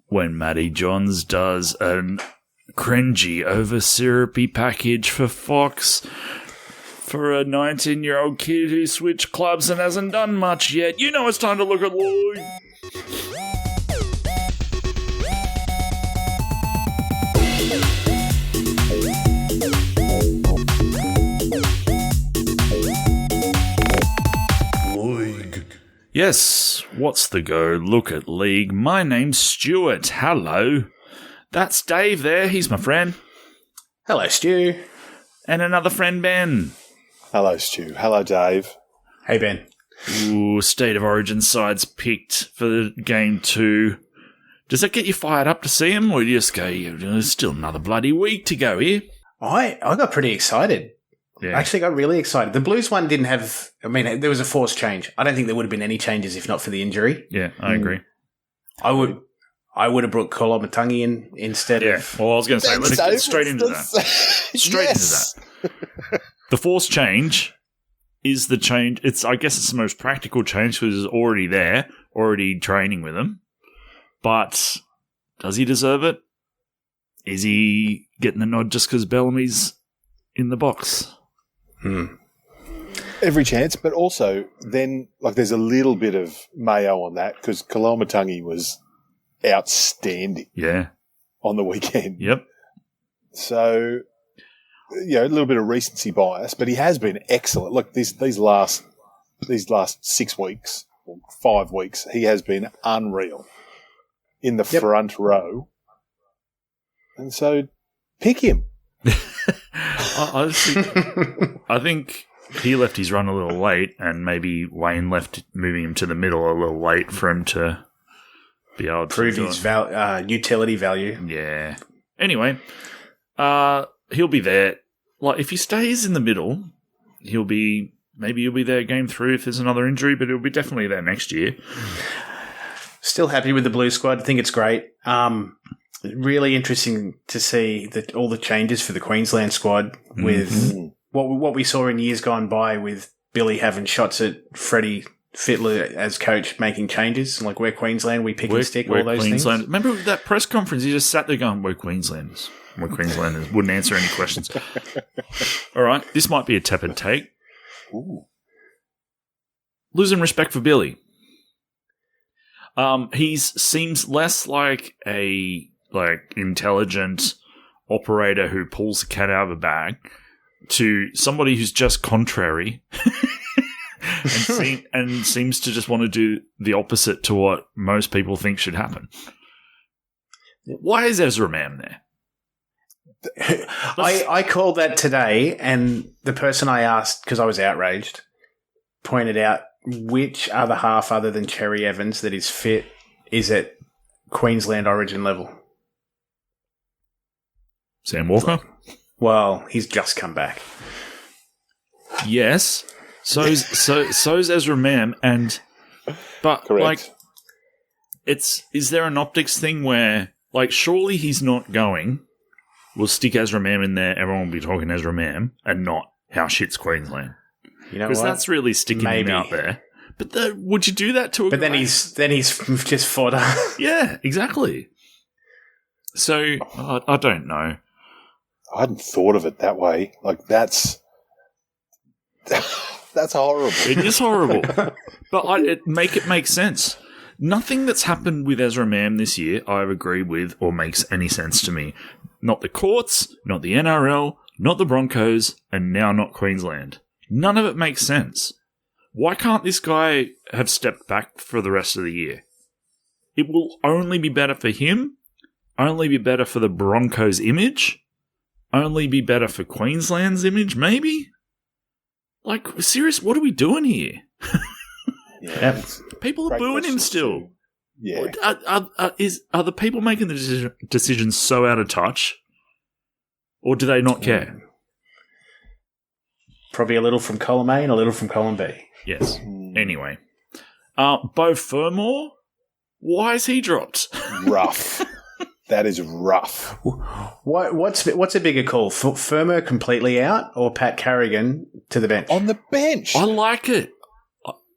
when Matty Johns does an cringy over syrupy package for Fox for a 19-year-old kid who switched clubs and hasn't done much yet. You know it's time to look at LOYG. LOYG. Yes, what's the go? Look at League. My name's Stuart. Hello. That's Dave there. He's my friend. Hello, Stu. And another friend, Ben. Hello, Stu. Hello, Dave. Hey, Ben. Ooh, State of Origin sides picked for game 2. Does that get you fired up to see him, or do you just go, there's still another bloody week to go here? I got pretty excited. Yeah. I actually got really excited. The Blues one didn't have... I mean, there was a forced change. I don't think there would have been any changes if not for the injury. Yeah, I agree. I would have brought Koloamatangi in instead of... Well, I was going to say, let's get straight into that. Straight into that. The forced change is the change. I guess it's the most practical change because it's already there, already training with him. But does he deserve it? Is he getting the nod just because Bellamy's in the box? Every chance, but also then, there's a little bit of mayo on that because Koloamatangi was outstanding. Yeah. On the weekend. Yep. So, a little bit of recency bias, but he has been excellent. Look, these last 6 weeks, or 5 weeks, he has been unreal in the front row. And so, pick him. I think he left his run a little late, and maybe Wayne left moving him to the middle a little late for him to be able to prove his utility value. Yeah. Anyway, he'll be there. If he stays in the middle, he'll be there game 3 if there's another injury, but he'll be definitely there next year. Still happy with the Blue squad. I think it's great. Really interesting to see all the changes for the Queensland squad with what we saw in years gone by with Billy having shots at Freddie Fittler as coach making changes. Like, we're Queensland, we pick and stick, all those Queensland. things. Remember that press conference? He just sat there going, we're Queenslanders. We're Queenslanders. Wouldn't answer any questions. All right, this might be a tepid take. Ooh. Losing respect for Billy. He seems less like a intelligent operator who pulls the cat out of a bag to somebody who's just contrary and seems to just want to do the opposite to what most people think should happen. Why is Ezra Mam there? I called that today, and the person I asked, because I was outraged, pointed out which other half other than Cherry Evans that is fit is at Queensland Origin level. Sam Walker? Well, he's just come back. Yes. So's Ezra Mam, but correct. Is there an optics thing where surely he's not going? We'll stick Ezra Mam in there. Everyone will be talking Ezra Mam and not how shit's Queensland. You know, because that's really sticking him out there. But would you do that to a? But then he's just fodder. Yeah, exactly. So I don't know. I hadn't thought of it that way. That's horrible. It is horrible. But make it make sense. Nothing that's happened with Ezra Mam this year I've agreed with or makes any sense to me. Not the courts, not the NRL, not the Broncos, and now not Queensland. None of it makes sense. Why can't this guy have stepped back for the rest of the year? It will only be better for him, only be better for the Broncos' image, only be better for Queensland's image, maybe? Serious, what are we doing here? Yeah, people are booing him still. Yeah. Are the people making the decisions so out of touch, or do they not care? Probably a little from column A and a little from column B. Yes. Anyway. Beau Fermor, why is he dropped? Rough. That is rough. What's a bigger call? Fermor completely out or Pat Carrigan to the bench? On the bench. I like it.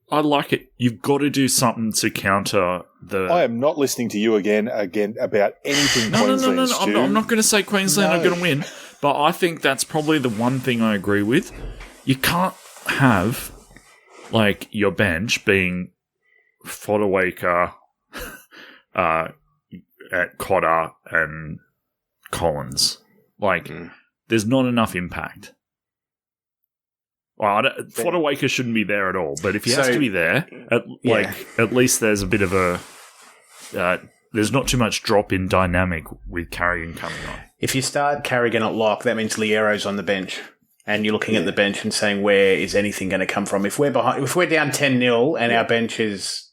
I like it. You've got to do something to counter the. I am not listening to you again about anything No. Queensland, Stu. I'm not going to say Queensland are going to win, but I think that's probably the one thing I agree with. You can't have like your bench being Fodawaker, at Cotter and Collins. Like, there's not enough impact. Well, Fodawaker shouldn't be there at all, but if he has to be there, at least there's a bit of a... there's not too much drop in dynamic with Carrigan coming on. If you start Carrigan at lock, that means Liero's on the bench. And you're looking at the bench and saying, where is anything going to come from? If we're down 10-0 and our bench is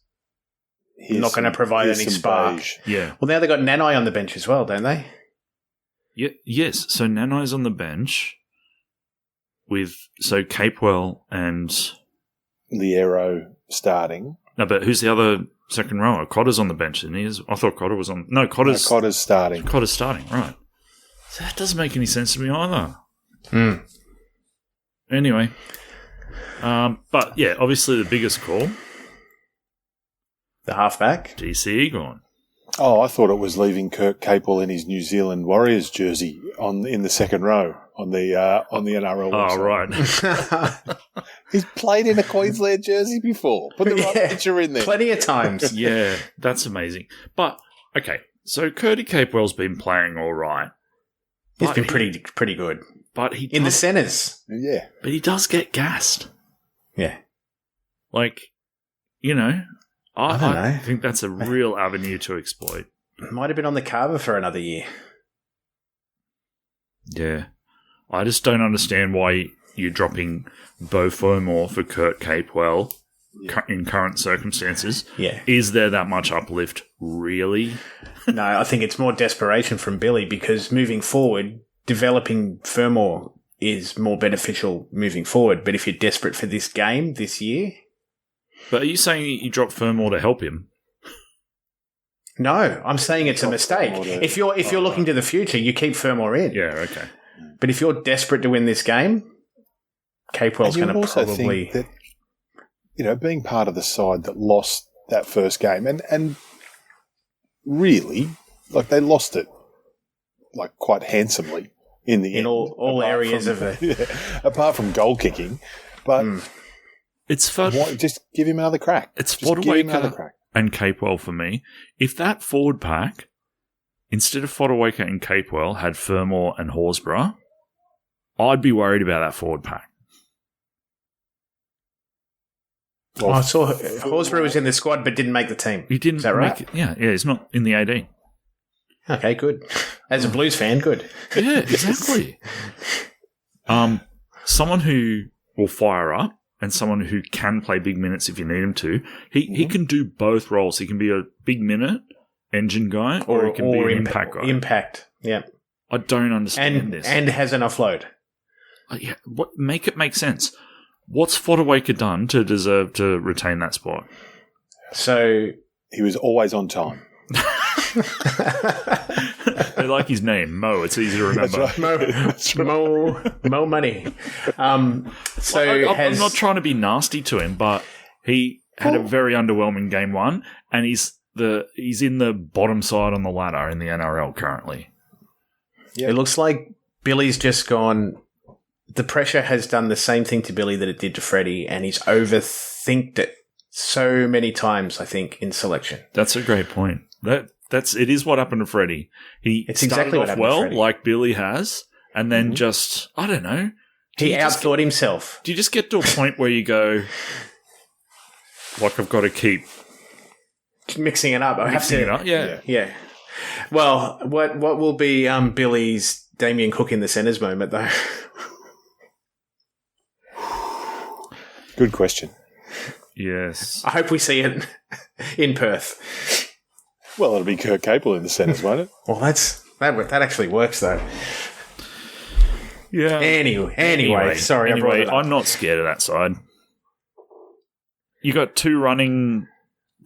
not going to provide any spark. Yeah. Well, now they've got Nanai on the bench as well, don't they? Yeah. Yes. So Nanai's on the bench with Capewell and Liero starting. No, but who's the other second rower? Cotter's on the bench, and I thought Cotter was on. No, Cotter's starting. Cotter's starting, right? So that doesn't make any sense to me either. Anyway, but yeah, obviously the biggest call, the halfback, DC Egon. Oh, I thought it was leaving Kurt Capewell in his New Zealand Warriors jersey in the second row on the NRL website. Oh, right. He's played in a Queensland jersey before. Put the right picture in there. Plenty of times. Yeah, that's amazing. But, okay, so Curdy Capewell's been playing all right. He's been pretty good. But he in the centres. Yeah. But he does get gassed. Yeah. Like, you know, I don't know. I think that's a real avenue to exploit. Might have been on the carver for another year. Yeah. I just don't understand why you're dropping Beau Fermor for Kurt Capewell in current circumstances. Yeah. Is there that much uplift, really? No, I think it's more desperation from Billy because moving forward, developing Fermor is more beneficial moving forward. But if you're desperate for this game this year... But are you saying you drop Fermor to help him? No, I'm saying it's a mistake. If you're looking to the future, you keep Fermor in. Yeah, okay. But if you're desperate to win this game, Capewell's going to probably... Think that, being part of the side that lost that first game, and really, like, they lost it, like, quite handsomely in the end. In all areas of it. Yeah, apart from goal kicking. But it's fun. Just give him another crack. It's Fodawaker and Capewell for me. If that forward pack, instead of Fodawaker and Capewell, had Fermor and Horsburgh, I'd be worried about that forward pack. Well, I saw Horsburgh was in the squad but didn't make the team. He didn't. Is that right? Yeah, he's not in the 18. Okay, good. As a Blues fan, good. Yeah, exactly. Someone who will fire up and someone who can play big minutes if you need him to. He can do both roles. He can be a big minute engine guy or he can be an impact guy. Impact, yeah. I don't understand this. And has an offload. Yeah, make it make sense. What's Fodawaker done to deserve to retain that spot? So he was always on time. I like his name, Mo. It's easy to remember. That's right. Mo money. I'm not trying to be nasty to him, but he had a very underwhelming game one, and he's in the bottom side on the ladder in the NRL currently. Yep. It looks like Billy's just gone. The pressure has done the same thing to Billy that it did to Freddie, and he's overthinked it so many times, I think, in selection. That's a great point. It is what happened to Freddie. It's exactly what happened to Freddie. Like Billy has, and then just, I don't know. He outthought himself. Do you just get to a point where you go, like, I've got to keep mixing it up? Yeah. Well, what will be Billy's Damien Cook in the centres moment, though? Good question. Yes. I hope we see it in Perth. Well, it'll be Kurt Capewell in the centres, won't it? Well, that actually works, though. Yeah. Anyway, sorry. I'm not scared of that side. You got two running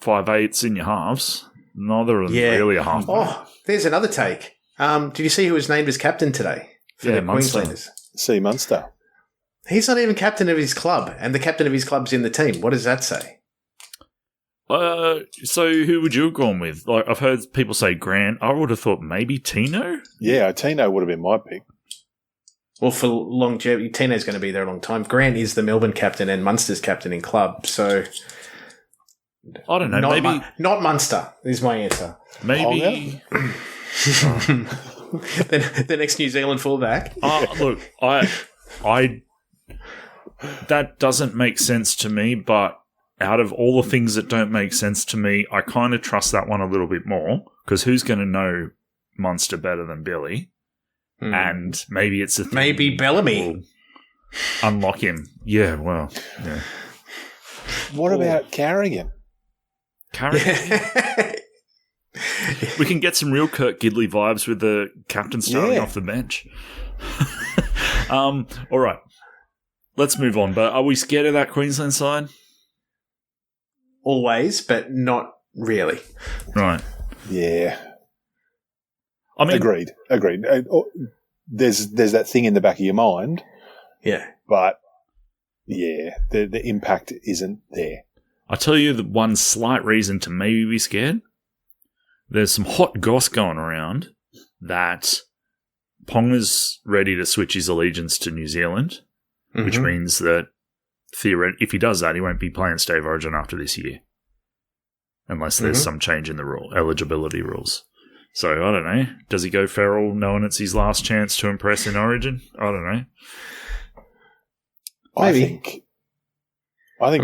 5'8" in your halves. Neither of them really a half. Oh, there's another take. Did you see who was named as captain today for the Queenslanders? C. Munster. He's not even captain of his club, and the captain of his club's in the team. What does that say? So who would you have gone with? Like, I've heard people say Grant. I would have thought maybe Tino. Yeah, Tino would have been my pick. Well, for longevity, Tino's going to be there a long time. Grant is the Melbourne captain and Munster's captain in club, so I don't know. Maybe not Munster is my answer. Maybe the next New Zealand fullback. Look, I that doesn't make sense to me, but out of all the things that don't make sense to me, I kind of trust that one a little bit more, because who's going to know Munster better than Billy? And maybe it's maybe Bellamy unlock him. Yeah, well, yeah. What about Carrigan? We can get some real Kurt Gidley vibes with the captain starting off the bench. All right, let's move on. But are we scared of that Queensland side? Always, but not really. Right. Yeah. I mean, agreed. There's that thing in the back of your mind. Yeah. But, yeah, the impact isn't there. I'll tell you the one slight reason to maybe be scared. There's some hot goss going around that Ponga's ready to switch his allegiance to New Zealand, which means that if he does that, he won't be playing State of Origin after this year. Unless there's some change in the eligibility rules. So, I don't know. Does he go feral knowing it's his last chance to impress in Origin? I don't know. Maybe. I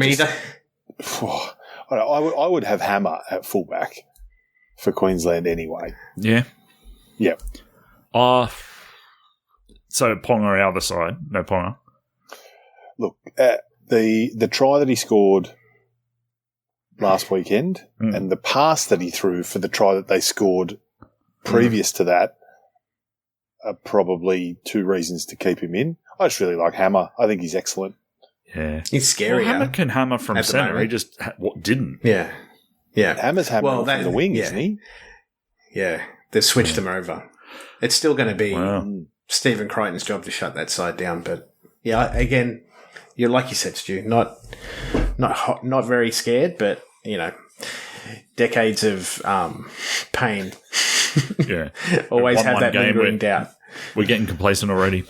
would have Hammer at fullback for Queensland anyway. Yeah? Yeah. So, Ponga our other side. No Ponga. Look, the try that he scored last weekend and the pass that he threw for the try that they scored previous to that are probably two reasons to keep him in. I just really like Hammer. I think he's excellent. Yeah. He's scary. Well, Hammer can hammer from centre. He just didn't. Yeah. Yeah. Hammer's hammering from the wing, isn't he? Yeah. They've switched him over. It's still going to be Stephen Crichton's job to shut that side down. But, yeah, again, you're like you said, Stu, not very scared, but, you know, decades of pain. Yeah. Always have that lingering doubt. We're getting complacent already.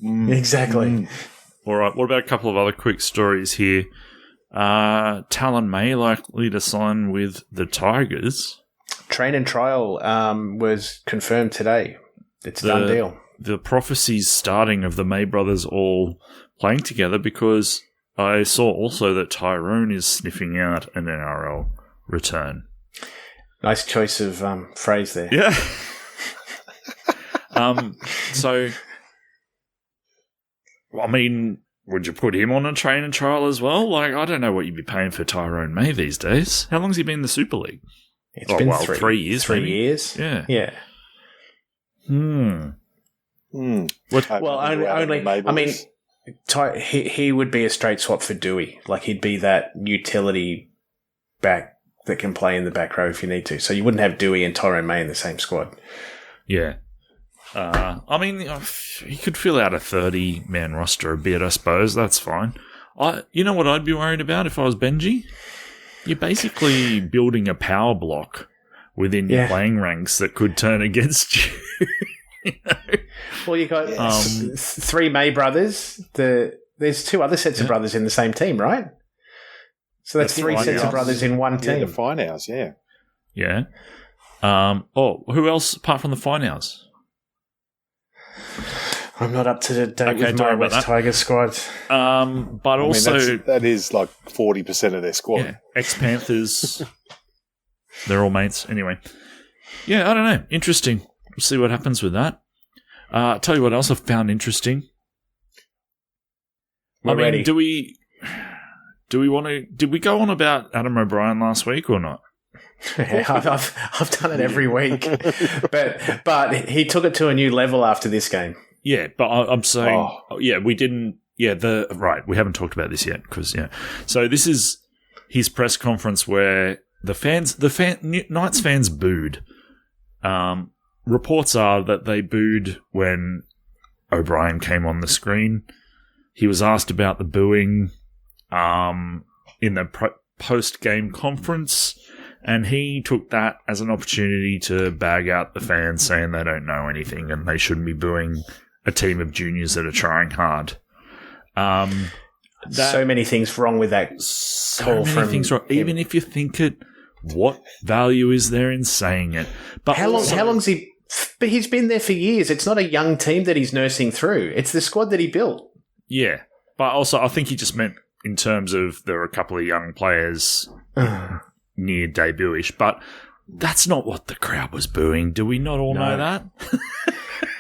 Exactly. All right. What about a couple of other quick stories here? Talon May likely to sign with the Tigers. Train and trial was confirmed today. It's a done deal. The prophecy's starting of the May brothers all playing together, because I saw also that Tyrone is sniffing out an NRL return. Nice choice of phrase there. Yeah. So, I mean, would you put him on a train and trial as well? Like, I don't know what you'd be paying for Tyrone May these days. How long's he been in the Super League? It's been 3 years. 3 years. Yeah. Yeah. Well, I mean, he would be a straight swap for Dewey. Like, he'd be that utility back that can play in the back row if you need to. So you wouldn't have Dewey and Tyrone May in the same squad. Yeah. I mean, he could fill out a 30-man roster a bit, I suppose. That's fine. You know what I'd be worried about if I was Benji? You're basically building a power block within your playing ranks that could turn against you. You know? Well, you got three May brothers. There's two other sets of brothers in the same team, right? So that's three sets of brothers in one team. The Finehouse, yeah. Yeah. Who else apart from the Finehouse? I'm not up to date with my West Tigers squad. But also... that is like 40% of their squad. Yeah. Ex-Panthers. They're all mates. Anyway. Yeah, I don't know. Interesting. We'll see what happens with that. Tell you what else I found interesting. Ready. Did we go on about Adam O'Brien last week or not? Yeah, I've done it every week. but he took it to a new level after this game. Yeah, but I'm saying, we didn't. Yeah, we haven't talked about this yet because So this is his press conference where Knights fans booed. Reports are that they booed when O'Brien came on the screen. He was asked about the booing in the post-game conference, and he took that as an opportunity to bag out the fans saying they don't know anything and they shouldn't be booing a team of juniors that are trying hard. So many things wrong with that call from him. Even if you think it, what value is there in saying it? But how long's he? But he's been there for years. It's not a young team that he's nursing through. It's the squad that he built. Yeah, but also I think he just meant in terms of there are a couple of young players near debut-ish, but that's not what the crowd was booing. Do we not all know that?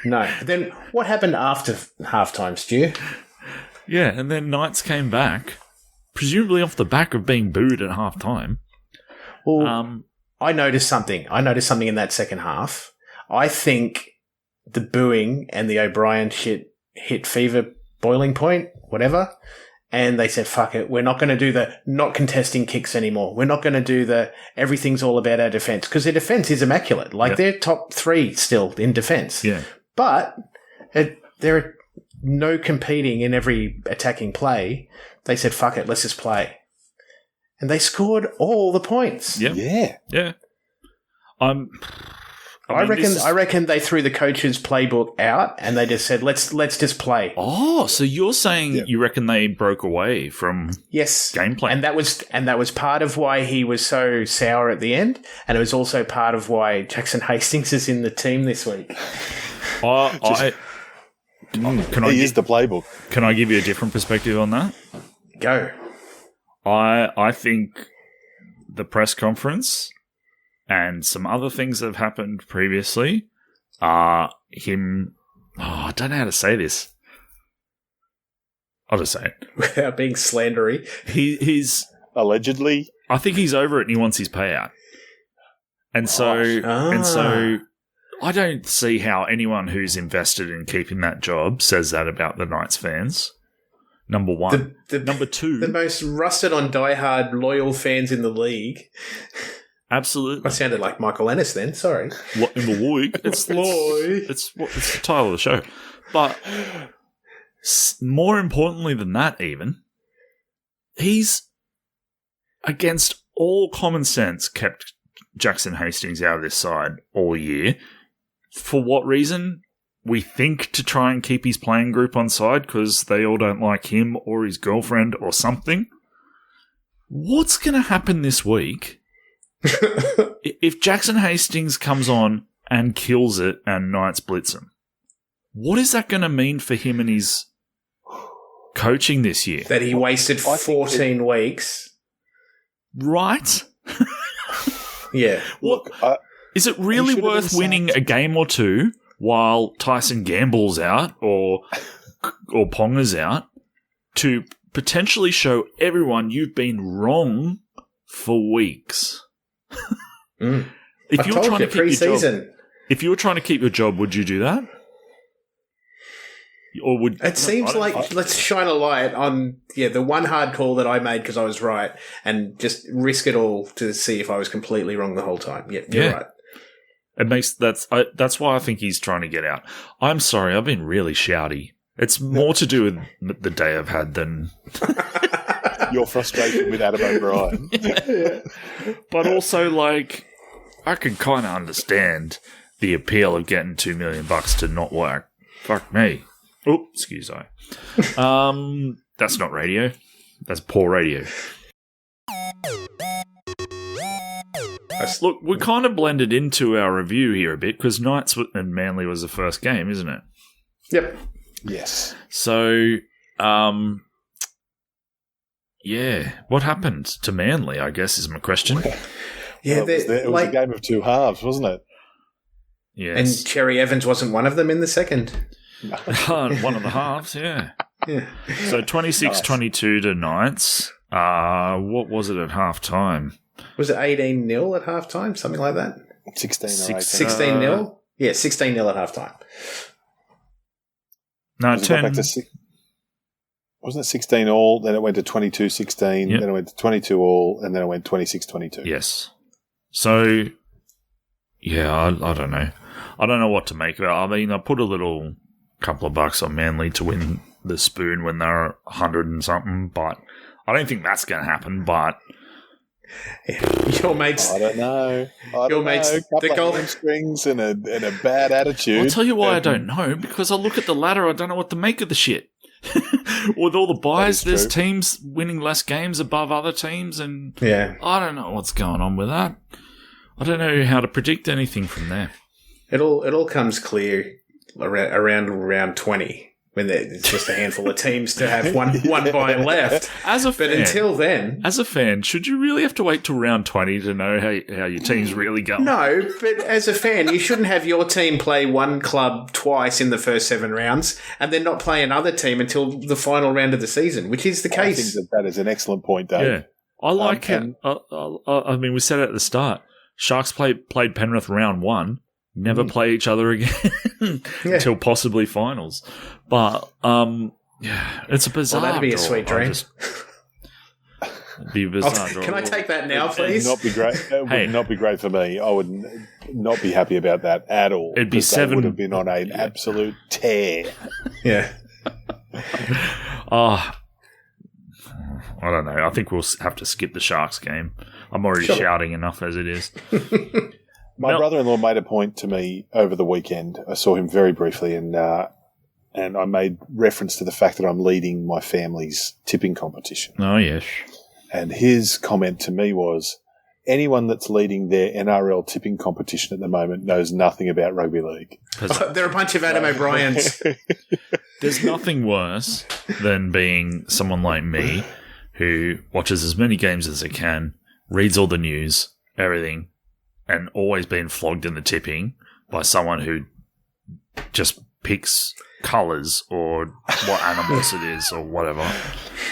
No. Then what happened after halftime, Stu? Yeah, and then Knights came back, presumably off the back of being booed at halftime. Well, I noticed something. In that second half. I think the booing and the O'Brien shit hit fever boiling point, whatever. And they said, fuck it, we're not going to do the not contesting kicks anymore. We're not going to do the everything's all about our defence. Because their defence is immaculate. Like, they're top 3 still in defence. Yeah. But there are no competing in every attacking play. They said, fuck it, let's just play. And they scored all the points. Yeah. I reckon they threw the coach's playbook out and they just said, let's just play. Oh, so you're saying you reckon they broke away from game plan? And that was part of why he was so sour at the end, and it was also part of why Jackson Hastings is in the team this week. He is the playbook. Can I give you a different perspective on that? Go. I think the press conference and some other things that have happened previously are him... I don't know how to say this. I'll just say it. Without being slandery. He's... Allegedly? I think he's over it and he wants his payout. And so I don't see how anyone who's invested in keeping that job says that about the Knights fans. Number one. Number two. The most rusted on diehard loyal fans in the league. Absolutely. I sounded like Michael Ennis then, sorry. What in the LOYG? It's the title of the show. But more importantly than that even, he's, against all common sense, kept Jackson Hastings out of this side all year. For what reason? We think to try and keep his playing group on side because they all don't like him or his girlfriend or something. What's going to happen this week if Jackson Hastings comes on and kills it and Knights blitz him? What is that going to mean for him and his coaching this year? That he wasted 14 weeks. Right? Yeah. Look, is it really worth winning a game or two while Tyson Gamble's out or Ponga's out to potentially show everyone you've been wrong for weeks? If you were trying to keep your job, would you do that? Or would it seems like let's shine a light on the one hard call that I made because I was right and just risk it all to see if I was completely wrong the whole time. Yeah, you're right. It makes that's why I think he's trying to get out. I'm sorry, I've been really shouty. It's more to do with the day I've had than your frustration with Adam O'Brien. But also, like, I can kind of understand the appeal of getting $2 million to not work. Fuck me. Oh, excuse me. That's not radio. That's poor radio. Look, we kind of blended into our review here a bit because Knights and Manly was the first game, isn't it? Yep. Yes. So, what happened to Manly, I guess, is my question. Yeah, it was a game of two halves, wasn't it? Yes. And Cherry Evans wasn't one of them in the second. One of the halves, yeah. So 26-22 to Knights. What was it at half time? Was it 18-0 at half time? Something like that? 16 or 18. 16-0? Yeah, 16-0 at half time. No, 10. Wasn't it 16 all, then it went to 22-16, then it went to 22 all, and then it went 26-22. Yes. So, I don't know. I don't know what to make of it. I mean, I put a little couple of bucks on Manly to win the spoon when they're 100 and something, but I don't think that's going to happen. But Your mates. I don't know. Your mates, the goal strings and a bad attitude. I'll tell you why I don't know, because I look at the ladder, I don't know what to make of the shit. With all the buys, there's teams winning less games above other teams, and I don't know what's going on with that. I don't know how to predict anything from there. It all comes clear around round 20 when there's just a handful of teams to have one buy left. But until then, as a fan, should you really have to wait till round 20 to know how your team's really going? No, but as a fan, you shouldn't have your team play one club twice in the first 7 rounds and then not play another team until the final round of the season, which is the case. I think that is an excellent point, Dave. Yeah, I like it. I mean, we said it at the start. Sharks played Penrith round 1. Never play each other again until possibly finals. But, it's a bizarre that'd be a draw. sweet dream. It'd be a bizarre draw. Can I take that now, please? It would not be great. It would not be great for me. I would not be happy about that at all. It'd be 7. Would have been on an absolute tear. Yeah. I don't know. I think we'll have to skip the Sharks game. I'm already shouting enough as it is. My brother-in-law made a point to me over the weekend. I saw him very briefly, and I made reference to the fact that I'm leading my family's tipping competition. Oh, yes. And his comment to me was, anyone that's leading their NRL tipping competition at the moment knows nothing about rugby league. They're a bunch of Adam O'Briens. There's nothing worse than being someone like me who watches as many games as they can, reads all the news, everything, and always being flogged in the tipping by someone who just picks colours or what animals it is or whatever.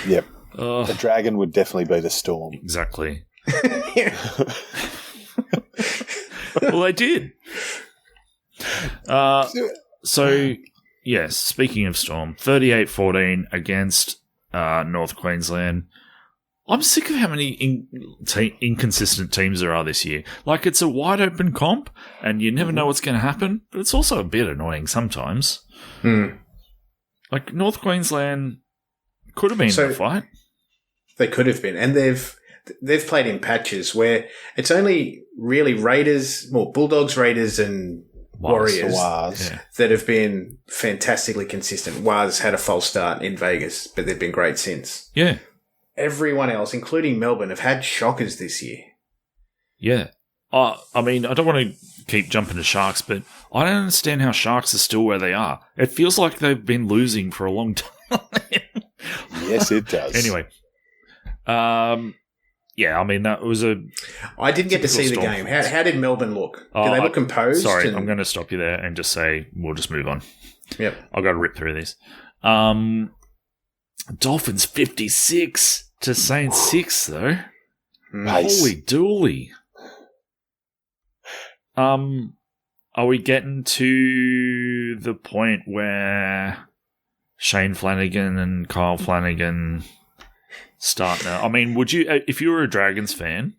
Yep. The dragon would definitely beat a storm. Exactly. Well, they did. So, yes, speaking of Storm, 38-14 against North Queensland. I'm sick of how many inconsistent teams there are this year. Like, it's a wide open comp, and you never know what's going to happen, but it's also a bit annoying sometimes. Like, North Queensland could have been in the fight. They could have been, and they've played in patches where it's only really Bulldogs, Raiders, and Warriors that have been fantastically consistent. Waz had a false start in Vegas, but they've been great since. Yeah. Everyone else, including Melbourne, have had shockers this year. Yeah. I mean, I don't want to keep jumping to Sharks, but I don't understand how Sharks are still where they are. It feels like they've been losing for a long time. Yes, it does. Anyway. Yeah, I mean, that was I didn't get to see the game. How did Melbourne look? Did they look composed? Sorry, I'm going to stop you there and just say we'll just move on. Yep. I've got to rip through these. Dolphins 56 to Saints 6, though. Nice. Holy dooly. Are we getting to the point where Shane Flanagan and Kyle Flanagan start now? I mean, would you, if you were a Dragons fan,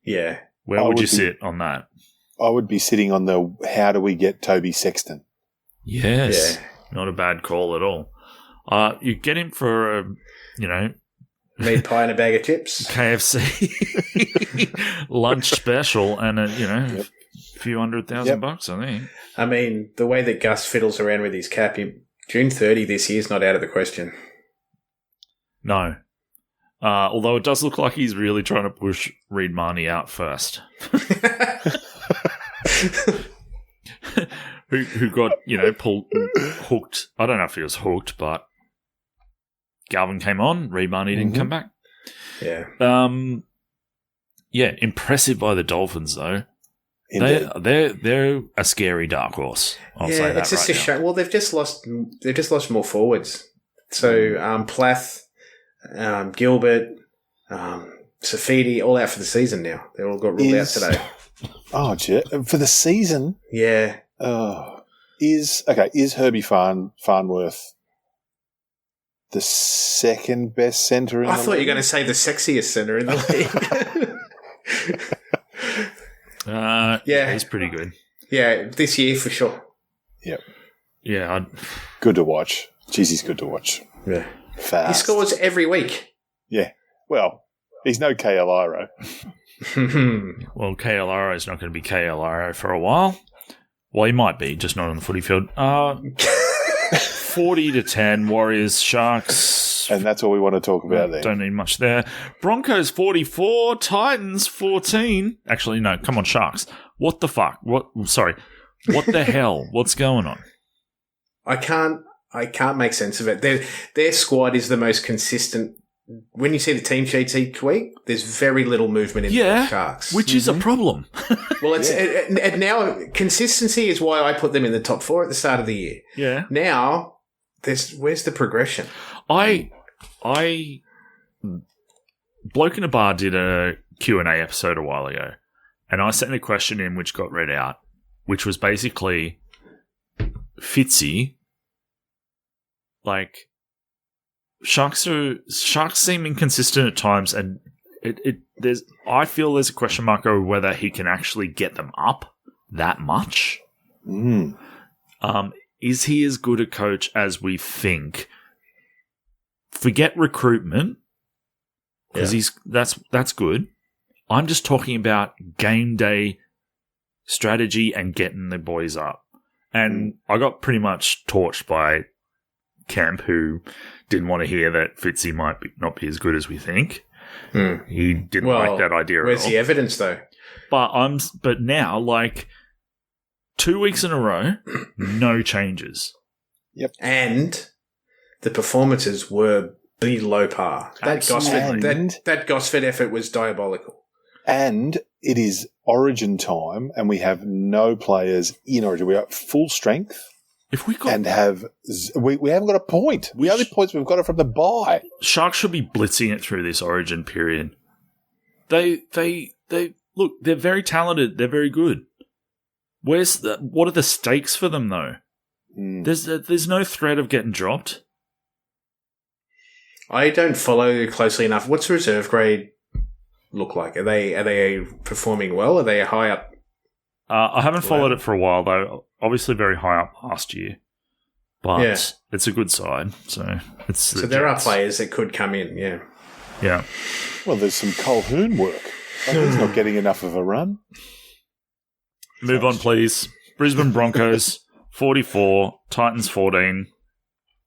where would you sit on that? I would be sitting on the how do we get Toby Sexton? Yes. Not a bad call at all. You get him for meat pie and a bag of chips, KFC lunch special, and a few $100,000, I think. I mean, the way that Gus fiddles around with his cap, June 30 this year is not out of the question. No. Although it does look like he's really trying to push Reid Marnie out first. who got, hooked. I don't know if he was hooked, but Galvin came on, Reid Marnie didn't come back. Yeah. Impressive by the Dolphins, though. They're a scary dark horse. I'll say that. It's just a shame. Well, they've just lost more forwards. So Plath, Gilbert, Safidi, all out for the season now. They all got ruled out today. For the season? Yeah. Is Herbie Farnworth the second best centre in the league? I thought you were going to say the sexiest centre in the league. He's pretty good. Yeah, this year for sure. Yep. Yeah. Good to watch. Jeez, he's good to watch. Yeah. Fast. He scores every week. Yeah. Well, He's no KLIRO. Well, KLRO is not going to be KLRO for a while. Well, he might be, just not on the footy field. 40-10, Warriors, Sharks. And that's all we want to talk about there. Don't need much there. Broncos 44, Titans 14. Actually, no, come on, Sharks. What the fuck? Sorry. What the hell? What's going on? I can't make sense of it. Their squad is the most consistent. When you see the team sheets each week, there's very little movement in the Sharks. Which is a problem. Well, and now consistency is why I put them in the top 4 at the start of the year. Yeah. Now, where's the progression? Bloke in a Bar did a Q&A episode a while ago, and I sent a question in which got read out, which was basically Fitzy, like, Sharks seem inconsistent at times, and I feel there's a question mark over whether he can actually get them up that much. Is he as good a coach as we think? Forget recruitment, because that's good. I'm just talking about game day strategy and getting the boys up. And I got pretty much torched by Camp, who didn't want to hear that Fitzy might not be as good as we think. He didn't like that idea at all. Where's the evidence, though? But now, like, 2 weeks in a row, no changes. Yep. And the performances were below par. That Gosford effort was diabolical. And it is Origin time, and we have no players in Origin. We are at full strength. If we got and we haven't got a point. The only points we've got are from the bye. Sharks should be blitzing it through this Origin period. They look. They're very talented. They're very good. What are the stakes for them though? There's no threat of getting dropped. I don't follow closely enough. What's the reserve grade look like? Are they performing well? Are they high up? I haven't followed it for a while, though. Obviously very high up last year. But it's a good side. So there are players that could come in, yeah. Yeah. Well, there's some Colquhoun work. He's not getting enough of a run. Move on, please. Brisbane Broncos, 44. Titans, 14.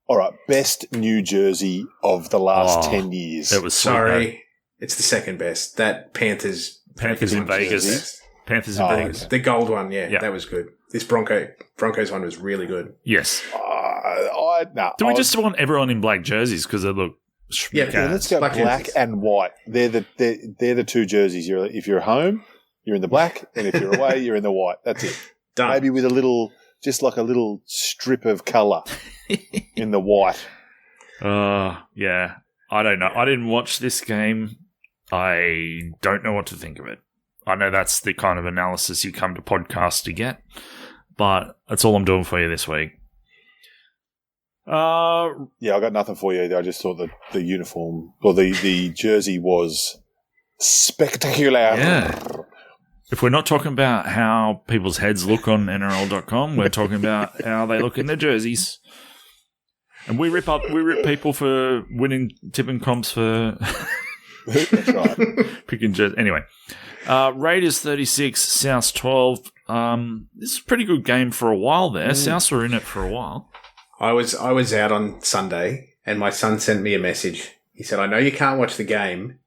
All right. Best New Jersey of the last 10 years. It was Sorry. It's the second best. That Panthers in Vegas. Panthers in Vegas. The gold one, that was good. This Broncos one was really good. Yes. Do we just want everyone in black jerseys because they look? Let's go black and white. They're the two jerseys. If you're home, you're in the black, and if you're away, you're in the white. That's it. Done. Maybe with a little strip of colour in the white. Yeah. I don't know. I didn't watch this game. I don't know what to think of it. I know that's the kind of analysis you come to podcasts to get, but that's all I'm doing for you this week. I got nothing for you. I just thought that the uniform or the jersey was spectacular. Yeah. If we're not talking about how people's heads look on NRL.com, we're talking about how they look in their jerseys. And we rip people for winning tipping comps for That's right. picking jerseys. Anyway. Raiders 36, South 12. This is a pretty good game for a while there. South were in it for a while. I was out on Sunday, and my son sent me a message. He said, "I know you can't watch the game,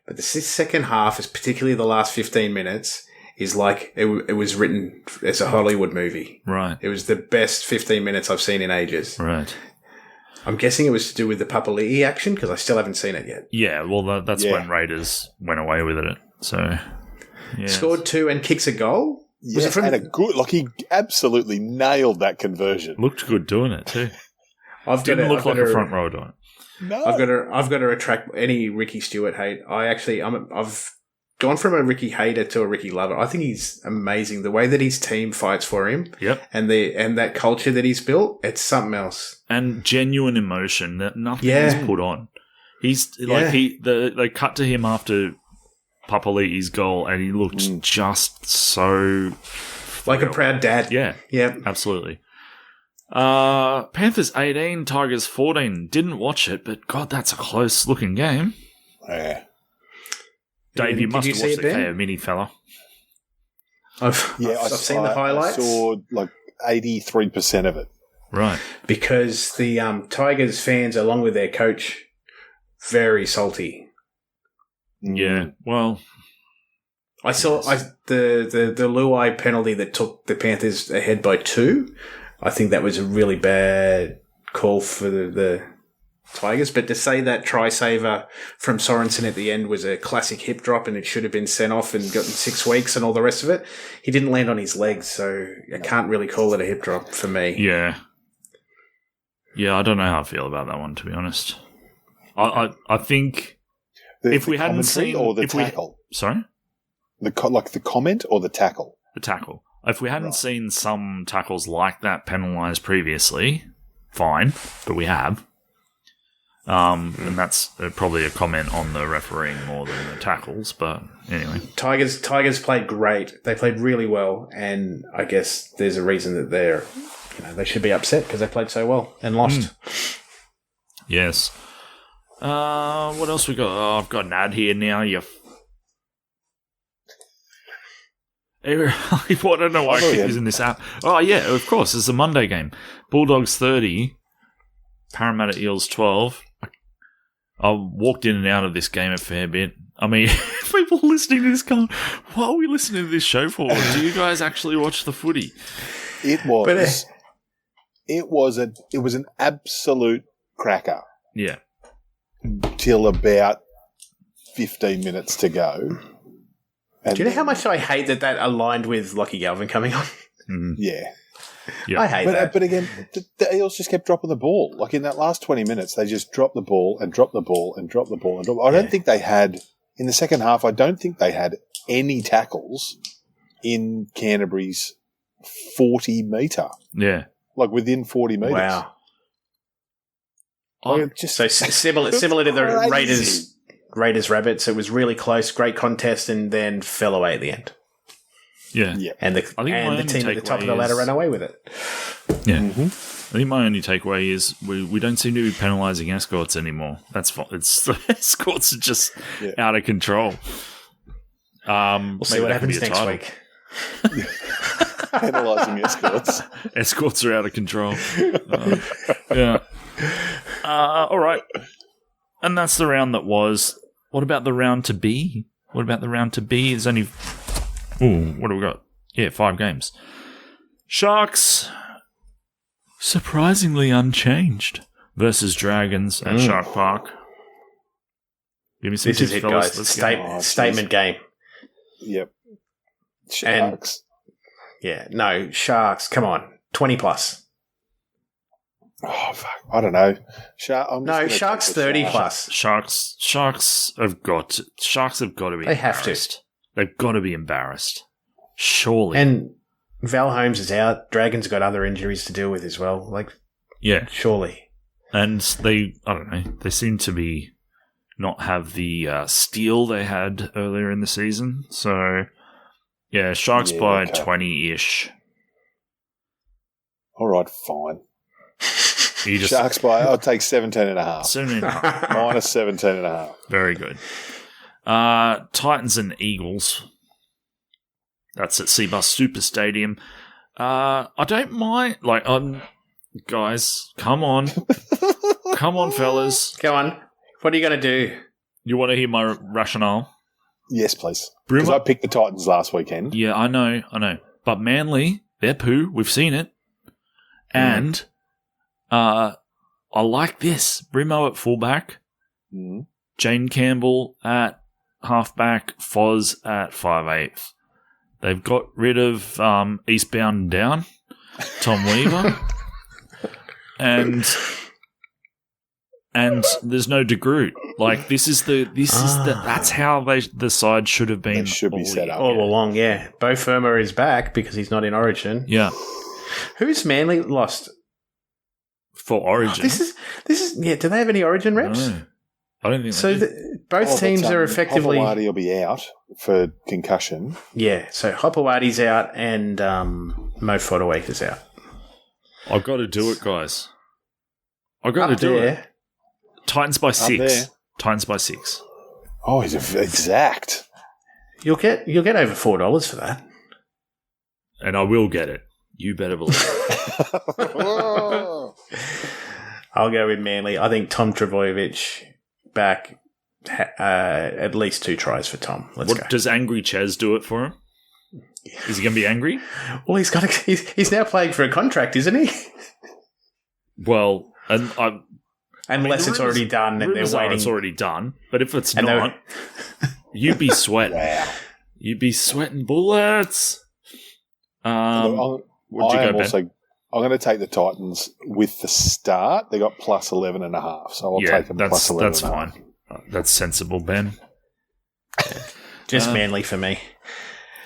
but the second half, particularly the last 15 minutes, is like it was written as a Hollywood movie. Right. It was the best 15 minutes I've seen in ages. Right. I'm guessing it was to do with the Papali'i action because I still haven't seen it yet. Yeah, well, that's when Raiders went away with it. So, scored 2 and kicks a goal. Yeah, he absolutely nailed that conversion. Looked good doing it too. Didn't look like a front row doing it. No, I've got to retract any Ricky Stewart hate. I've gone from a Ricky hater to a Ricky lover. I think he's amazing. The way that his team fights for him, and that culture that he's built, it's something else. And genuine emotion that nothing is put on. He's like they cut to him after Papali'i's goal, and he looked just so like a proud dad. Yeah, absolutely. Panthers 18, Tigers 14. Didn't watch it, but God, that's a close looking game. Yeah. Dave, you Did must you have see watched it, the Ben? KO Mini, fella. I've seen the highlights. I saw like 83% of it. Right. Because the Tigers fans, along with their coach, very salty. Yeah. Well, I saw the Luai penalty that took the Panthers ahead by 2. I think that was a really bad call for the Tigers. But to say that try saver from Sorensen at the end was a classic hip drop and it should have been sent off and gotten 6 weeks and all the rest of it, he didn't land on his legs, so I can't really call it a hip drop for me. yeah. Yeah, I don't know how I feel about that one, to be honest. I think if we hadn't seen... or the tackle? Sorry? The comment or the tackle? The tackle. If we hadn't seen some tackles like that penalised previously, fine, but we have. And that's probably a comment on the refereeing more than the tackles, but anyway. Tigers played great. They played really well, and I guess there's a reason that they should be upset because they played so well and lost. Yes. What else we got? Oh, I've got an ad here now. I don't know why I keep using this app. Oh, yeah, of course. It's a Monday game. Bulldogs 30, Parramatta Eels 12. I walked in and out of this game a fair bit. I mean, people listening to this going, what are we listening to this show for? Do you guys actually watch the footy? It was an absolute cracker. Yeah. Till about 15 minutes to go. And do you know how much I hate that aligned with Lockie Galvin coming on? Yeah. Yeah. I hate that. But again, the Eels just kept dropping the ball. Like in that last 20 minutes, they just dropped the ball and dropped the ball and dropped the ball. I don't think they had, in the second half, I don't think they had any tackles in Canterbury's 40 metre. Yeah. Like within 40 metres. Wow. So similar to the Raiders Rabbits. It was really close, great contest, and then fell away at the end. Yeah. And the team at the top of the ladder ran away with it. Yeah. Mm-hmm. I think my only takeaway is we don't seem to be penalising escorts anymore. That's fine. The escorts are just out of control. We'll see what happens next week. Penalising escorts. Escorts are out of control. Yeah. All right. And that's the round that was. What about the round to be? There's only... Ooh, what do we got? Yeah, 5 games. Sharks, surprisingly unchanged, versus Dragons at Shark Park. Give me some tips, it, guys. Statement game. Yep. Sharks. Sharks. Come on, 20 plus. Oh fuck! I don't know. Sharks 30 plus. Sharks have got to be. They have to. They've got to be embarrassed. Surely. And Val Holmes is out. Dragons got other injuries to deal with as well. Surely. And I don't know. They seem to be not have the steel they had earlier in the season. So, yeah, Sharks by 20-ish. All right, fine. Sharks by, I'll take 17.5. 17.5. Minus 17.5. Very good. Titans and Eagles. That's at Seabus Super Stadium. I don't mind. Guys, come on. Come on, fellas. Go on. What are you going to do? You want to hear my rationale? Yes, please. Because I picked the Titans last weekend. Yeah, I know. But Manly, they're poo. We've seen it. And I like this. Brimo at fullback. Jane Campbell at halfback. Foz at 5'8". They've got rid of Eastbound and Down, Tom Weaver. and there's no DeGroot. That's how the side should have been. They should be set up all along. Yeah, Bo Firma is back because he's not in Origin. Yeah, who's Manly lost for Origin? This is. Yeah, do they have any Origin reps? No, I don't think so. Both teams are effectively. Hopewadi will be out for concussion. Yeah, so Hopewadi's out and Mo Fodawaker's out. I've got to do it, guys. I've got to do it. Titans by 6. Titans by 6. Oh, he's exact. You'll get over $4 for that. And I will get it. You better believe it. I'll go with Manly. I think Tom Trbojevic back at least 2 tries for Tom. Let's go. Does Angry Chaz do it for him? Is he going to be angry? Well, he's now playing for a contract, isn't he? Well, Unless it's already done and they're waiting. It's already done. But if it's not, you'd be sweating. Wow. You'd be sweating bullets. I'm going to take the Titans with the start. They got plus 11.5, so I'll take them plus 11. That's fine. That's sensible, Ben. Just Manly for me.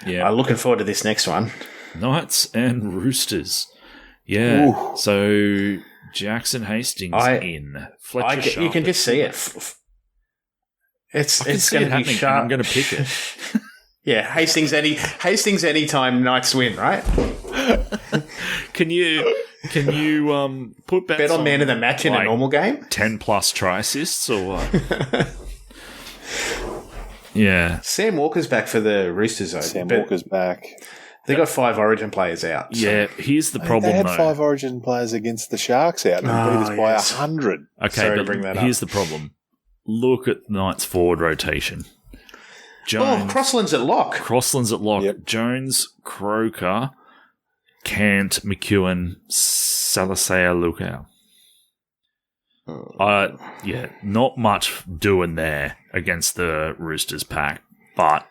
Yeah. I'm looking forward to this next one. Knights and Roosters. Yeah. Ooh. So Jackson Hastings in. Fletcher Sharp. You can just see it. It's going to be sharp. I'm going to pick it. Yeah, Hastings anytime Knights win, right? Can you put bets bet on man of the match in a normal game? 10 plus try assists or what? Yeah. Sam Walker's back for the Roosters, though. Sam Walker's back. They got 5 Origin players out. So. Yeah, here's the problem. They had 5 Origin players against the Sharks out and beat us by 100. Okay, sorry to bring that up. Here's the problem. Look at Knights' forward rotation. Jones, Crossland's at lock. Yep. Jones, Croker, Cant, McEwen, Salazar, Lukau. Not much doing there against the Roosters pack, but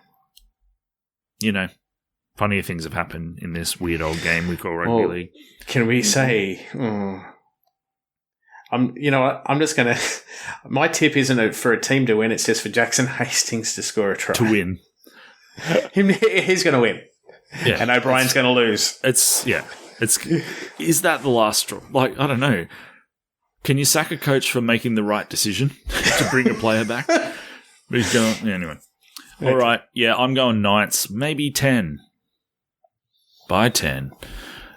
plenty of things have happened in this weird old game we call rugby league. Can we say? I'm just gonna. My tip isn't for a team to win; it's just for Jackson Hastings to score a try to win. He's going to win, and O'Brien's going to lose. Is that the last straw? Like, I don't know. Can you sack a coach for making the right decision to bring a player back? But he's going anyway. All right, I'm going Knights, maybe 10 by 10.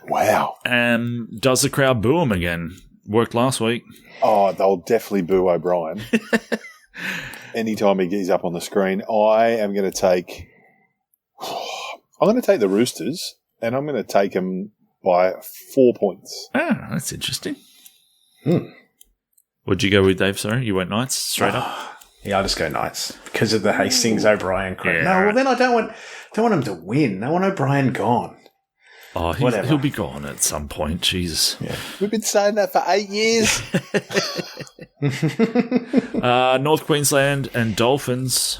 Wow. Does the crowd boo him again? Worked last week. Oh, they'll definitely boo O'Brien. Anytime he's up on the screen, I am going to take. I'm going to take the Roosters, and I'm going to take them by 4 points. Ah, that's interesting. What'd you go with, Dave? Sorry, you went Knights straight up. Yeah, I'll just go Knights because of the Hastings O'Brien credit. Yeah, well then I don't want him to win. I want O'Brien gone. Oh, he'll be gone at some point. Jesus. Yeah. We've been saying that for 8 years. North Queensland and Dolphins.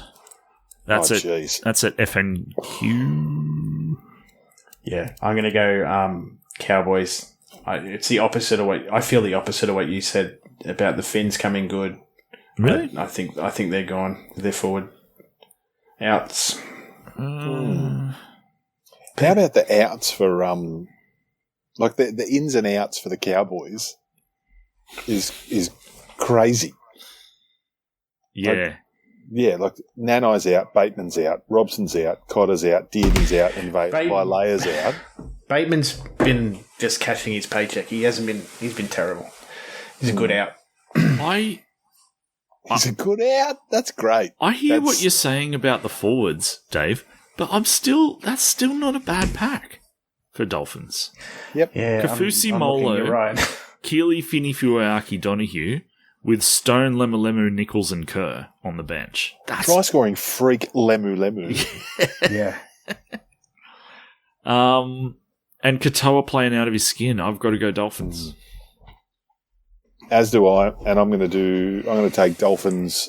That's it. That's at FNQ. Yeah, I'm going to go Cowboys. It's the opposite of what I feel. The opposite of what you said about the Finns coming good. Really? I think they're gone. They're forward outs. How about the outs for like the ins and outs for the Cowboys is crazy. Yeah. Like Nanai's out, Bateman's out, Robson's out, Cotter's out, Dearden's out, and Vaileia's out. Bateman's been just cashing his paycheck. He's been terrible. He's a good out. He's a good out? That's great. I hear what you're saying about the forwards, Dave. But that's still not a bad pack for Dolphins. Yep. Yeah. Kafusi Molo, right. Keely, Finney, Fuaki, Donahue, with Stone, Lemu, Nichols, and Kerr on the bench. Try scoring freak Lemu. Yeah. And Katoa playing out of his skin. I've got to go Dolphins. As do I, and I'm going to take Dolphins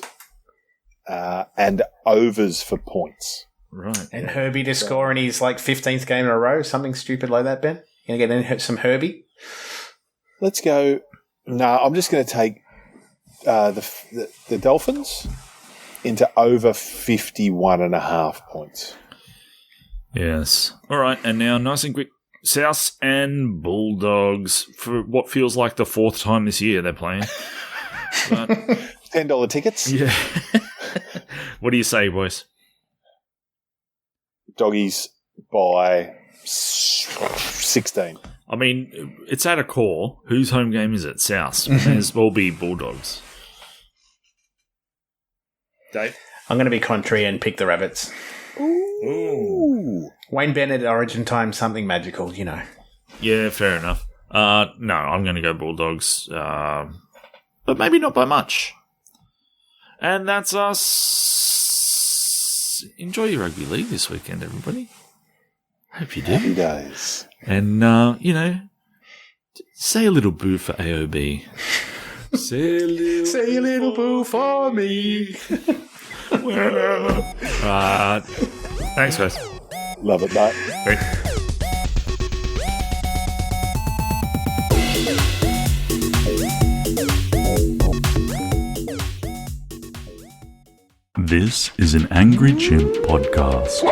and overs for points. Right. And Herbie to score in his 15th game in a row, something stupid like that, Ben? You going to get some Herbie? Let's go. No, I'm just going to take the Dolphins into over 51.5 points. Yes. All right, and now nice and quick. South and Bulldogs for what feels like the 4th time this year they're playing. But, $10 tickets? Yeah. What do you say, boys? Doggies by 16. I mean, it's at a core. Whose home game is it? South. May as well be Bulldogs. Dave? I'm going to be contrary and pick the Rabbits. Ooh. Wayne Bennett, Origin time, something magical, you know. Yeah, fair enough. No, I'm going to go Bulldogs, but maybe not by much. And that's us. Enjoy your rugby league this weekend, everybody. Hope you do. Happy days. And, say a little boo for AOB. Say a little boo for me. Thanks, guys. Love it, mate. Great. This is an Angry Chimp podcast.